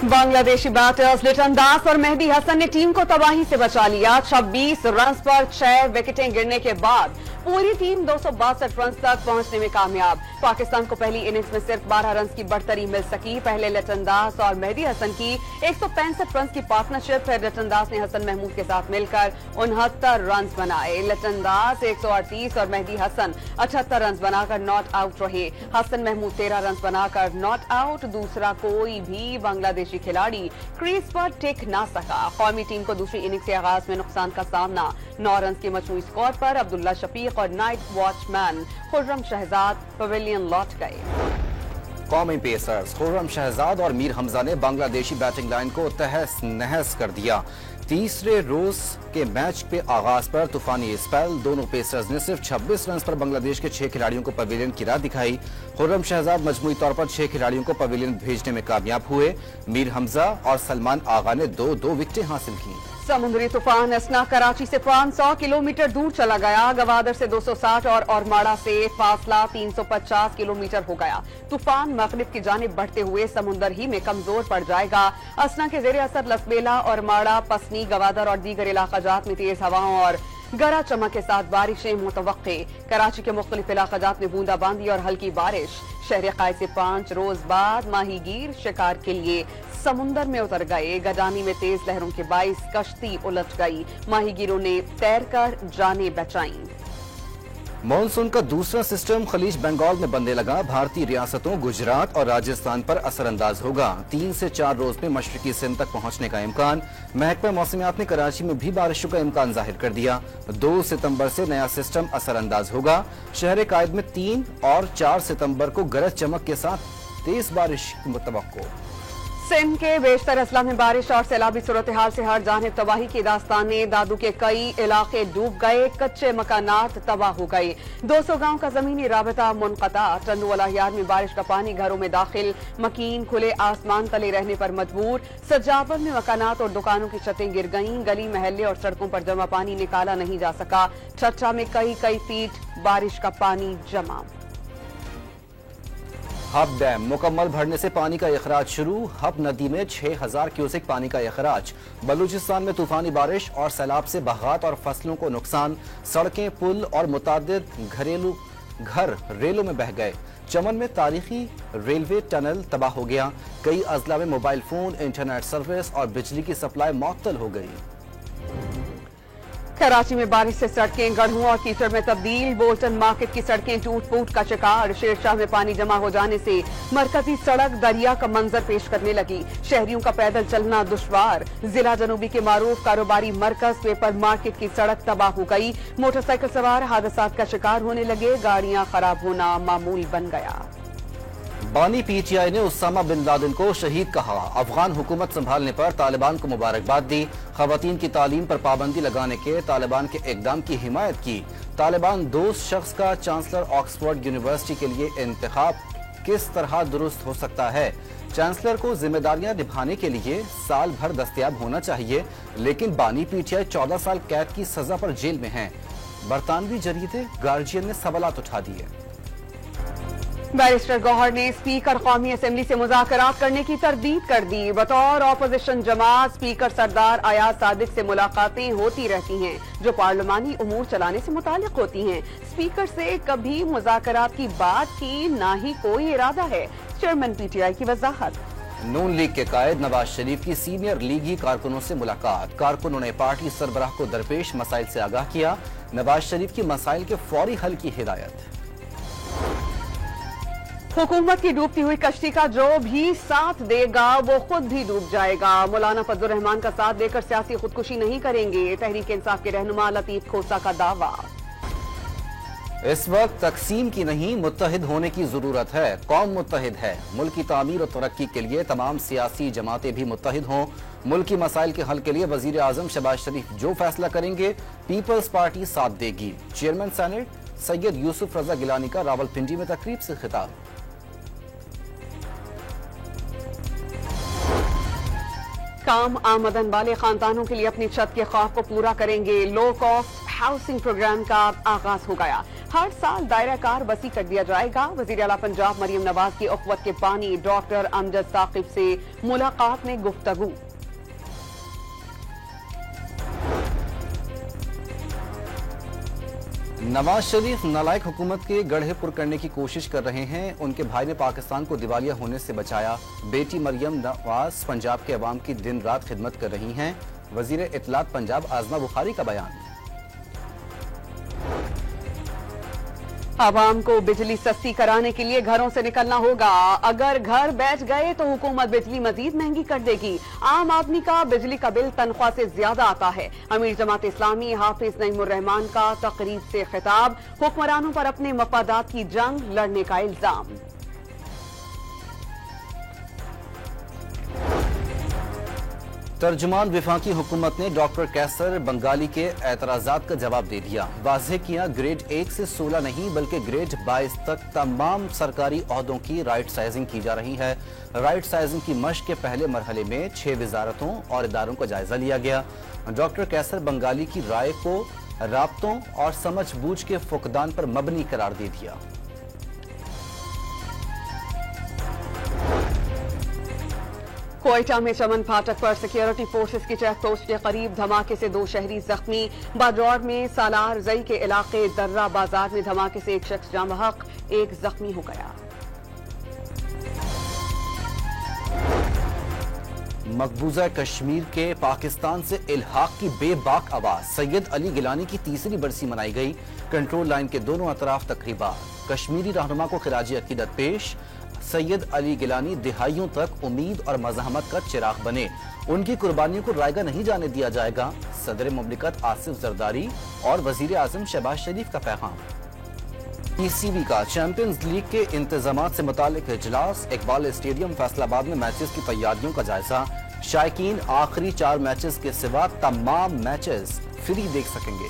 Bangladeshi batters Liton दास और मेहदी हसन ने team को तबाही से बचा लिया। 26 रन पर 6 विकेटें गिरने के बाद पूरी टीम 262 रन तक पहुंचने में कामयाब। पाकिस्तान को पहली इनिंग्स में सिर्फ 12 रन की बढ़तरी मिल सकी। पहले लिटन दास और मेहदी हसन की 165 रन की पार्टनरशिप, फिर लिटन दास ने हसन महमूद के साथ मिलकर 69 रन बनाए। लिटन दास 138 और मेहदी हसन 78 रन बनाकर नॉट आउट रहे। हसन महमूद 13 रन बनाकर नॉट आउट। दूसरा कोई भी बांग्लादेशी खिलाड़ी क्रीज पर टिक ना सका। कौमी टीम को दूसरी इनिंग्स के आगाज में नुकसान का सामना। 9 रन के मजमूई स्कोर पर अब्दुल्ला शफीक और night watchman Khurram Shahzad pavilion लौट गए। कौमी पेसर्स खुर्रम शहजाद और मीर हमजा ने बांग्लादेशी बैटिंग लाइन को तहस नहस कर दिया। तीसरे रोज के मैच पे आगाज पर तूफानी स्पेल। दोनों पेसर्स ने सिर्फ 26 रन पर बांग्लादेश के 6 खिलाड़ियों को पवेलियन की राह दिखाई। खुर्रम शहजाद मजमूई तौर पर 6 खिलाड़ियों को पवेलियन भेजने में कामयाब हुए। मीर हमजा और सलमान आगा ने 2-2 विकेटें हासिल की। समुद्री तूफान असना कराची से 500 किलोमीटर दूर चला गया। गवादर से 260 और औरमाड़ा से फासला 350 किलोमीटर हो गया। तूफान मगरिब की जानिब बढ़ते हुए समुंदर ही में कमजोर पड़ जाएगा। असना के जेर असर लसबेला, औरमाड़ा, पसनी, गवादर और दीगर इलाकाजात में तेज हवाओं और गरज चमक के साथ बारिशें मुतवक्के। कराची के मुख्तलिफ इलाकाजात में बूंदाबांदी और हल्की बारिश। शहर कायद से 5 रोज बाद माहीगीर शिकार के लिए समुंदर में उतर गए। गजानी में तेज लहरों के बाइस कश्ती उलट गई। माहीगीरों ने तैरकर जानें बचाई। मॉनसून का दूसरा सिस्टम खलीज बंगाल में बनने लगा। भारतीय रियासतों गुजरात और राजस्थान पर असरअंदाज होगा। 3 से 4 रोज में मशरकी सिंध तक पहुंचने का इम्कान। महकमा मौसमियात ने कराची में भी बारिशों का इम्कान जाहिर कर दिया। 2 सितंबर से नया सिस्टम असरअंदाज होगा। शहर कायद में 3 और 4 सितंबर को गरज चमक के साथ तेज बारिश की मुतवक्को। सिंध के बेशतर अजला में बारिश और सैलाबी सूरत हाल से हर जानिब तबाही की दास्तानें। दादू के कई इलाके डूब गए। कच्चे मकानात तबाह हो गए। 200 गांव का जमीनी राबता मुनक़ता। टंडूवाला यार में बारिश का पानी घरों में दाखिल। मकीन खुले आसमान तले रहने पर मजबूर। सजावल में मकानात और दुकानों की छतें गिर गईं। गली महल्ले और सड़कों पर जमा पानी निकाला नहीं जा सका। ठट्ठा में कई फीट बारिश का पानी जमा। हब डैम मुकम्मल भरने से पानी का अखराज शुरू। हब नदी में 6000 क्यूसेक पानी का अखराज। बलूचिस्तान में तूफानी बारिश और सैलाब से बागात और फसलों को नुकसान। सड़कें, पुल और मुतादिद घरेलू घर रेलों में बह गए। चमन में तारीखी रेलवे टनल तबाह हो गया। कई अजला में मोबाइल फोन, इंटरनेट सर्विस और बिजली की सप्लाई मुअत्तल हो गई। कराची में बारिश से सड़कें गढ़ों और कीचड़ में तब्दील। बोल्टन मार्केट की सड़कें टूट फूट का शिकार। शेरशाह में पानी जमा हो जाने से मरकजी सड़क दरिया का मंजर पेश करने लगी। शहरियों का पैदल चलना दुश्वार। जिला जनूबी के मारूफ कारोबारी मरकज पेपर मार्केट की सड़क तबाह हो गई। मोटरसाइकिल सवार हादसात का शिकार होने लगे। गाड़ियां खराब होना मामूल बन गया। बानी पीटीआई ने उसामा बिन लादेन को शहीद कहा। अफगान हुकूमत संभालने पर तालिबान को मुबारकबाद दी। खवातीन की तालीम पर पाबंदी लगाने के तालिबान के इकदाम की हिमायत की। तालिबान दोस्त शख्स का चांसलर ऑक्सफोर्ड यूनिवर्सिटी के लिए इंतखाब किस तरह दुरुस्त हो सकता है। चांसलर को जिम्मेदारियां निभाने के लिए साल भर दस्तयाब होना चाहिए, लेकिन बानी पीटीआई 14 साल कैद की सजा पर जेल में है। बरतानवी जरीदे गार्जियन ने सवालात उठा दिए। बैरिस्टर गौहर ने स्पीकर कौमी असेंबली से मुज़ाकरात करने की तरदीद कर दी। बतौर ऑपोजिशन जमात स्पीकर सरदार अयाज सादिक से मुलाकातें होती रहती हैं जो पार्लिमानी उमूर चलाने से मुताल्लिक होती हैं। स्पीकर से कभी मुज़ाकरात की बात की ना ही कोई इरादा है। चेयरमैन पीटीआई की वजाहत। नून लीग के कायद नवाज शरीफ की सीनियर लीगी कारकुनों से मुलाकात। कारकुनों ने पार्टी सरबराह को दरपेश मसाइल से आगाह किया। नवाज शरीफ की मसाइल के फौरी हल की हिदायत। हुकूमत की डूबती हुई कश्ती का जो भी साथ देगा वो खुद भी डूब जाएगा। मौलाना फजलुर रहमान का साथ देकर सियासी खुदकुशी नहीं करेंगे। तहरीक इंसाफ के रहनुमा लतीफ खोसा का दावा। इस वक्त तकसीम की नहीं मुत्तहिद होने की जरूरत है। कौम मुत्तहिद है। मुल्क की तामीर और तरक्की के लिए तमाम सियासी जमातें भी मुत्तहिद हों। मुल्क की मसाइल के हल के लिए वजीर आजम शहबाज शरीफ जो फैसला करेंगे पीपल्स पार्टी साथ देगी। चेयरमैन सेनेट सैयद यूसुफ रजा गिलानी का रावलपिंडी में तकरीब से खिताब। काम आमदन वाले खानदानों के लिए अपनी छत के ख्वाब को पूरा करेंगे। लो कॉस्ट हाउसिंग प्रोग्राम का आगाज हो गया। हर साल दायरा कार वसी कर दिया जाएगा। वजीर आला पंजाब मरियम नवाज की उख्वत के बानी डॉक्टर अमजद साकिब से मुलाकात में गुफ्तगू। नवाज शरीफ नालायक हुकूमत के गढ़े पुर करने की कोशिश कर रहे हैं। उनके भाई ने पाकिस्तान को दिवालिया होने से बचाया। बेटी मरियम नवाज पंजाब के अवाम की दिन रात खिदमत कर रही हैं। वजीर इत्तलात पंजाब आजमा बुखारी का बयान। आवाम को बिजली सस्ती कराने के लिए घरों से निकलना होगा। अगर घर बैठ गए तो हुकूमत बिजली मजीद महंगी कर देगी। आम आदमी का बिजली का बिल तनख्वाह से ज्यादा आता है। अमीर जमात इस्लामी हाफिज नईमुर रहमान का तकरीब से खिताब। हुक्मरानों पर अपने मफादात की जंग लड़ने का इल्जाम। तर्जुमान विफाकी हुकूमत ने डॉक्टर कैसर बंगाली के एतराजात का जवाब दे दिया। वाज़ेह किया ग्रेड 1 से 16 नहीं बल्कि ग्रेड 22 तक तमाम सरकारी ओहदों की राइट साइजिंग की जा रही है। राइट साइजिंग की मश्क के पहले मरहले में 6 वजारतों और इदारों का जायजा लिया गया। डॉक्टर कैसर बंगाली की राय को राब्तों और समझ बूझ के फुकदान पर मबनी करार दे दिया। कोयटा में चमन फाटक पर सिक्योरिटी फोर्सेस की चेक पोस्ट के करीब धमाके से 2 शहरी जख्मी। बाजौर में सालार जई के इलाके दर्रा बाजार में धमाके से एक शख्स जाँ बहक, एक जख्मी हो गया। मकबूजा कश्मीर के पाकिस्तान से इल्हाक की बेबाक आवाज। सैयद अली गिलानी की तीसरी बरसी मनाई गई। कंट्रोल लाइन के दोनों अतराफ तकरीबा। कश्मीरी रहनुमा को खिराजी अकीदत पेश। सैयद अली गिलानी दिहाइयों तक उम्मीद और मज़ाहमत का चिराग बने। उनकी कुर्बानियों को रायगा नहीं जाने दिया जाएगा। सदर मुमलिकत आसिफ जरदारी और वजीर आजम शहबाज शरीफ का पैगाम। पीसीबी का चैंपियंस लीग के इंतजामात से मुतालिक इजलास। इकबाल स्टेडियम फैसलाबाद में मैचेस की तैयारियों का जायजा। शायकीन आखिरी 4 मैचेस के सिवा तमाम मैचेस फ्री देख सकेंगे।